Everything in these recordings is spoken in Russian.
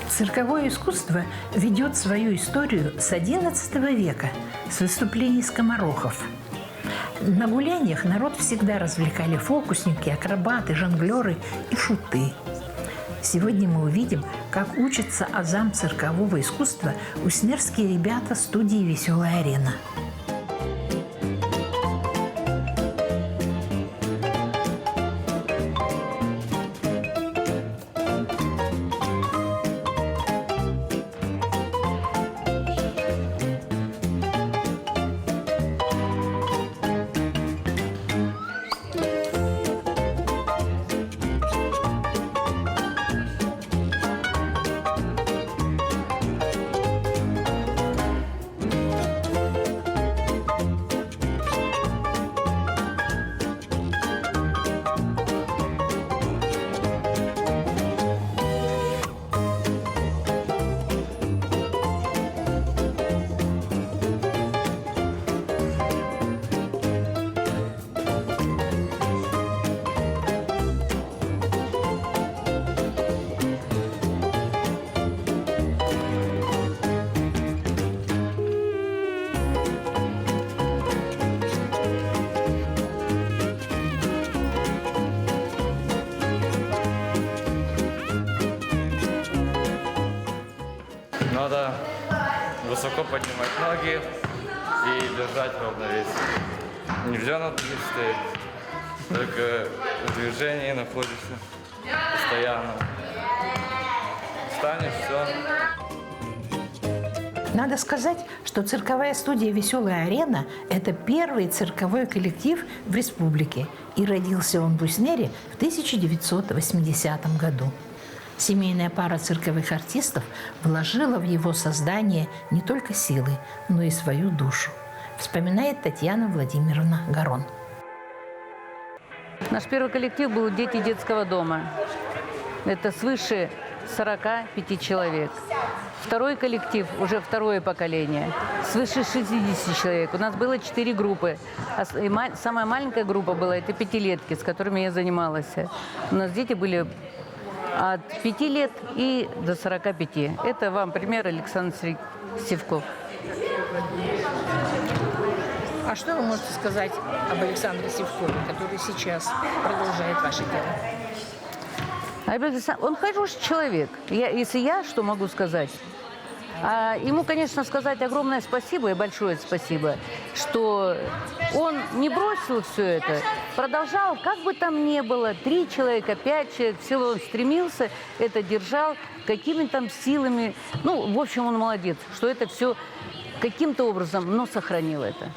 Цирковое искусство ведет свою историю с XI века, с выступлений скоморохов. На гуляниях народ всегда развлекали фокусники, акробаты, жонглеры и шуты. Сегодня мы увидим, как учатся азам циркового искусства уснерские ребята студии «Веселая арена». Надо высоко поднимать ноги и держать равновесие. Нельзя на ноги стоять, только в движении находишься постоянно. Встанешь, все. Надо сказать, что цирковая студия «Веселая арена» – это первый цирковой коллектив в республике, и родился он в Уснере в 1980 году. Семейная пара цирковых артистов вложила в его создание не только силы, но и свою душу, вспоминает Татьяна Владимировна Гарон. Наш первый коллектив был «Дети детского дома». Это свыше 45 человек. Второй коллектив, уже второе поколение, свыше 60 человек. У нас было 4 группы. Самая маленькая группа была – это пятилетки, с которыми я занималась. У нас дети были от 5 лет и до 45. Это вам пример Александр Сивков. А что вы можете сказать об Александре Сивкове, который сейчас продолжает ваше дело? Он хороший человек. Если я что могу сказать? Ему, конечно, сказать огромное спасибо и большое спасибо, что он не бросил все это, продолжал, как бы там ни было, 3 человека, 5 человек, все он стремился, это держал, какими там силами. Ну, в общем, он молодец, что это все каким-то образом, но сохранил это.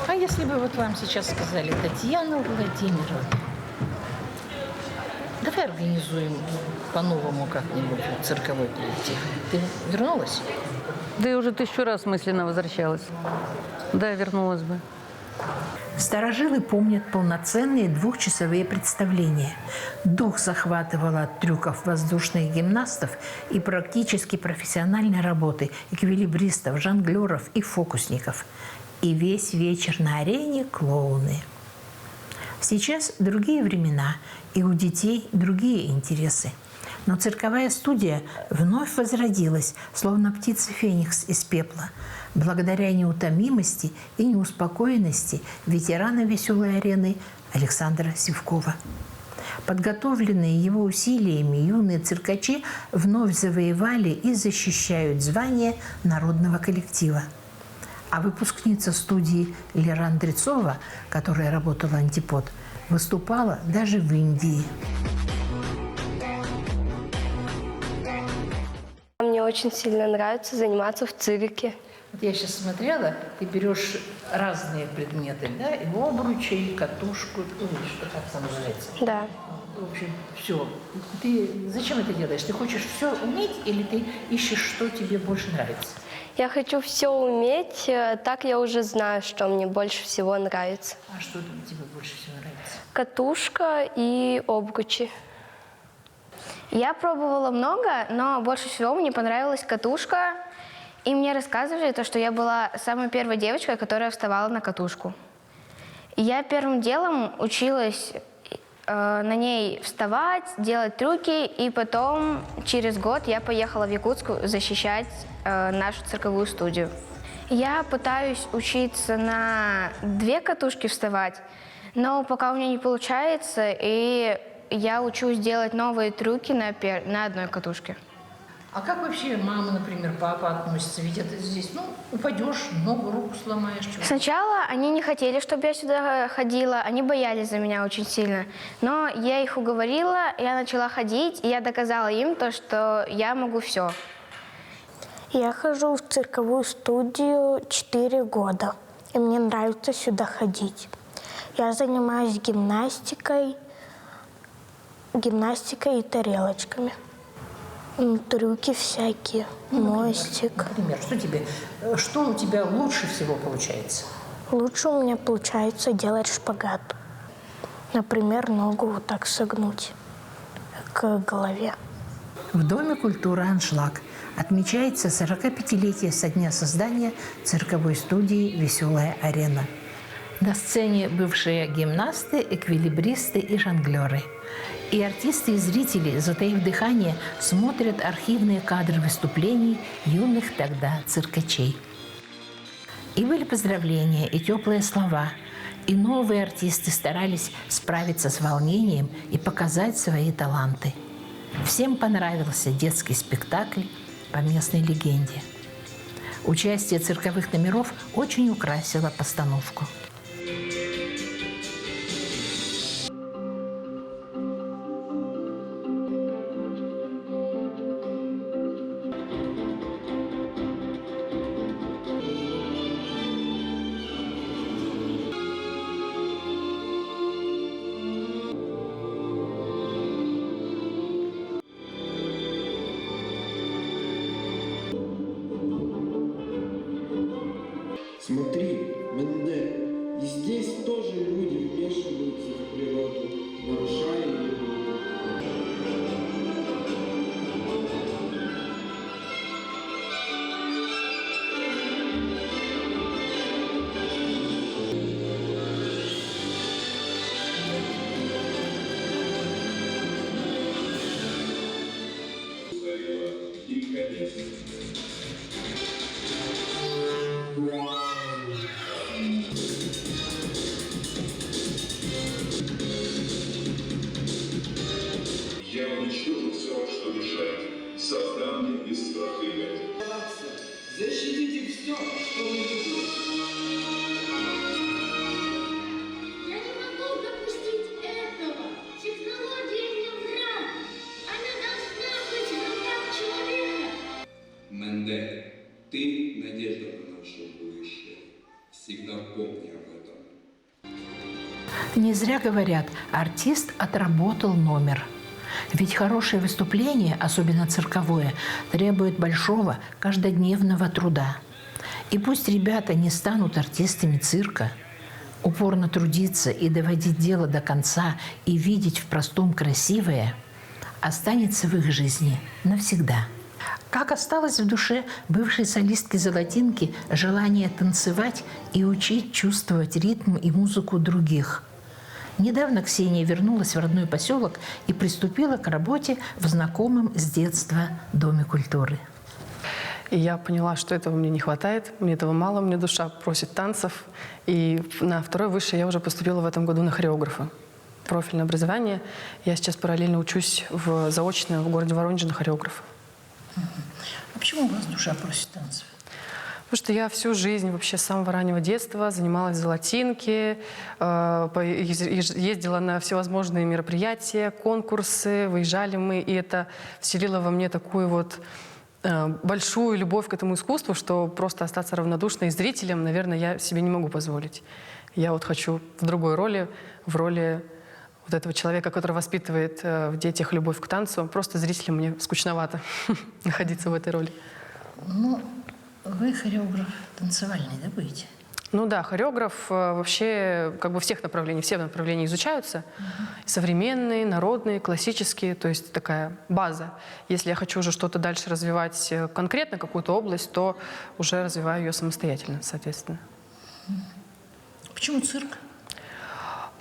А если бы вот вам сейчас сказали: Татьяна Владимировна, давай организуем по-новому как-нибудь цирковой коллектив. Ты вернулась? Да я уже 1000 раз мысленно возвращалась. Да, вернулась бы. Старожилы помнят полноценные 2-часовые представления. Дух захватывал от трюков воздушных гимнастов и практически профессиональной работы эквилибристов, жонглеров и фокусников. И весь вечер на арене клоуны. Сейчас другие времена, и у детей другие интересы. Но цирковая студия вновь возродилась, словно птица Феникс из пепла, благодаря неутомимости и неуспокоенности ветерана «Веселой арены» Александра Сивкова. Подготовленные его усилиями юные циркачи вновь завоевали и защищают звание народного коллектива. А выпускница студии Лера Андрецова, которая работала «Антипод», выступала даже в Индии. Мне очень сильно нравится заниматься в цирке. Вот я сейчас смотрела, ты берешь разные предметы, да, и обручи, и катушку, ну, что так это называется. Да. В общем, все. Ты зачем это делаешь? Ты хочешь все уметь или ты ищешь, что тебе больше нравится? Я хочу все уметь, так я уже знаю, что мне больше всего нравится. А что тебе больше всего нравится? Катушка и обручи. Я пробовала много, но больше всего мне понравилась катушка. И мне рассказывали, то, что я была самой первой девочкой, которая вставала на катушку. И я первым делом училась на ней вставать, делать трюки, и потом через год я поехала в Якутск защищать нашу цирковую студию. Я пытаюсь учиться на 2 катушки вставать, но пока у меня не получается, и я учусь делать новые трюки на 1 катушке. А как вообще мама, например, папа относятся? Ведь это здесь, упадешь, ногу, руку сломаешь. Чего? Сначала они не хотели, чтобы я сюда ходила, они боялись за меня очень сильно. Но я их уговорила, я начала ходить, и я доказала им то, что я могу все. Я хожу в цирковую студию 4 года, и мне нравится сюда ходить. Я занимаюсь гимнастикой и тарелочками. Трюки всякие, мостик. Например, что у тебя лучше всего получается? Лучше у меня получается делать шпагат. Например, ногу вот так согнуть к голове. В Доме культуры «Аншлаг» отмечается 45-летие со дня создания цирковой студии «Веселая арена». На сцене бывшие гимнасты, эквилибристы и жонглеры. И артисты, и зрители, затаив дыхание, смотрят архивные кадры выступлений юных тогда циркачей. И были поздравления, и теплые слова. И новые артисты старались справиться с волнением и показать свои таланты. Всем понравился детский спектакль по местной легенде. Участие цирковых номеров очень украсило постановку. Смотри, Менде, и здесь тоже люди вмешиваются в природу, нарушая ее. Я уничтожу все, что мешает. Создам мне из страха и гнева. Защитите все, что вы любите. Я не могу допустить этого. Технология не враг. Она должна быть в руках человека. Менде, ты надежда на наше будущее. Всегда помни об этом. Не зря говорят, артист отработал номер. Ведь хорошее выступление, особенно цирковое, требует большого каждодневного труда. И пусть ребята не станут артистами цирка, упорно трудиться и доводить дело до конца и видеть в простом красивое останется в их жизни навсегда. Как осталось в душе бывшей солистки «Золотинки» желание танцевать и учить чувствовать ритм и музыку других. Недавно Ксения вернулась в родной поселок и приступила к работе в знакомом с детства Доме культуры. И я поняла, что этого мне не хватает, мне этого мало, мне душа просит танцев. И на 2-й высшее я уже поступила в этом году на хореографа. Профильное образование. Я сейчас параллельно учусь заочно в городе Воронеже на хореографа. А почему у вас душа просит танцев? Потому что я всю жизнь, вообще с самого раннего детства занималась в «Золотинке», ездила на всевозможные мероприятия, конкурсы, выезжали мы, и это вселило во мне такую вот большую любовь к этому искусству, что просто остаться равнодушной зрителем, наверное, я себе не могу позволить. Я вот хочу в другой роли, в роли вот этого человека, который воспитывает в детях любовь к танцу. Просто зрителям мне скучновато находиться в этой роли. Ну, вы хореограф танцевальный, да, будете? Ну да, хореограф вообще как бы все направления изучаются. Современные, народные, классические, то есть такая база. Если я хочу уже что-то дальше развивать, конкретно какую-то область, то уже развиваю ее самостоятельно, соответственно. Почему цирк?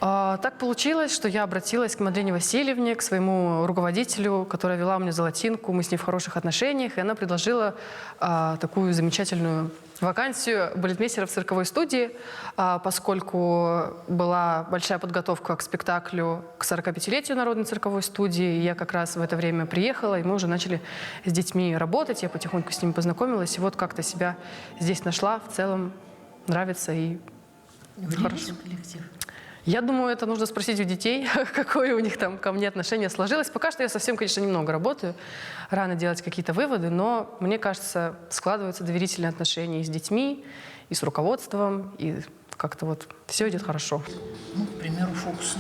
Так получилось, что я обратилась к Мадрине Васильевне, к своему руководителю, которая вела мне золотинку. Мы с ней в хороших отношениях, и она предложила такую замечательную вакансию балетмейстера в цирковой студии, поскольку была большая подготовка к спектаклю к 45-летию Народной цирковой студии. Я как раз в это время приехала, и мы уже начали с детьми работать. Я потихоньку с ними познакомилась, и вот как-то себя здесь нашла. В целом нравится и хорошо. Коллектив. Я думаю, это нужно спросить у детей, какое у них там ко мне отношение сложилось. Пока что я совсем, конечно, немного работаю. Рано делать какие-то выводы, но, мне кажется, складываются доверительные отношения и с детьми, и с руководством, и как-то вот все идет хорошо. Ну, к примеру, фокусы.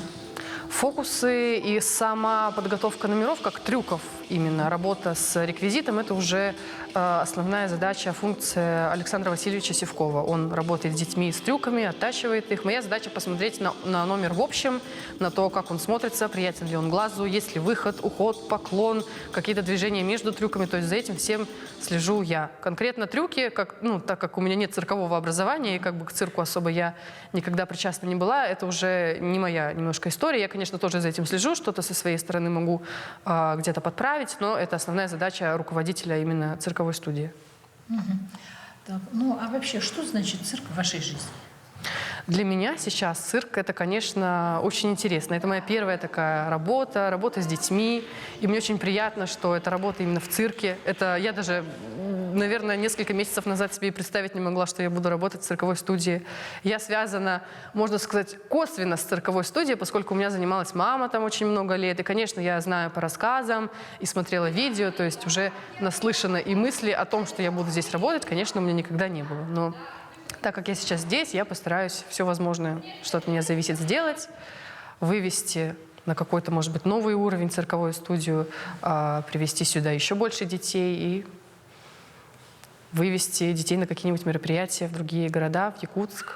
Фокусы и сама подготовка номеров, как трюков именно, работа с реквизитом, это уже основная задача, функция Александра Васильевича Сивкова. Он работает с детьми и с трюками, оттачивает их. Моя задача посмотреть на номер в общем, на то, как он смотрится, приятен ли он глазу, есть ли выход, уход, поклон, какие-то движения между трюками. То есть за этим всем слежу я. Конкретно трюки, так как у меня нет циркового образования, и как бы к цирку особо я никогда причастна не была, это уже не моя немножко история. Я, конечно, тоже за этим слежу, что-то со своей стороны могу где-то подправить, но это основная задача руководителя именно цирковой студии. Так, ну, а вообще, что значит цирк в вашей жизни? Для меня сейчас цирк — это, конечно, очень интересно. Это моя первая такая работа с детьми. И мне очень приятно, что эта работа именно в цирке. Это я даже, наверное, несколько месяцев назад себе и представить не могла, что я буду работать в цирковой студии. Я связана, можно сказать, косвенно с цирковой студией, поскольку у меня занималась мама там очень много лет. И, конечно, я знаю по рассказам и смотрела видео, то есть уже наслышана, и мысли о том, что я буду здесь работать, конечно, у меня никогда не было. Но так как я сейчас здесь, я постараюсь все возможное, что от меня зависит, сделать, вывести на какой-то, может быть, новый уровень цирковую студию, привести сюда еще больше детей и вывести детей на какие-нибудь мероприятия в другие города, в Якутск.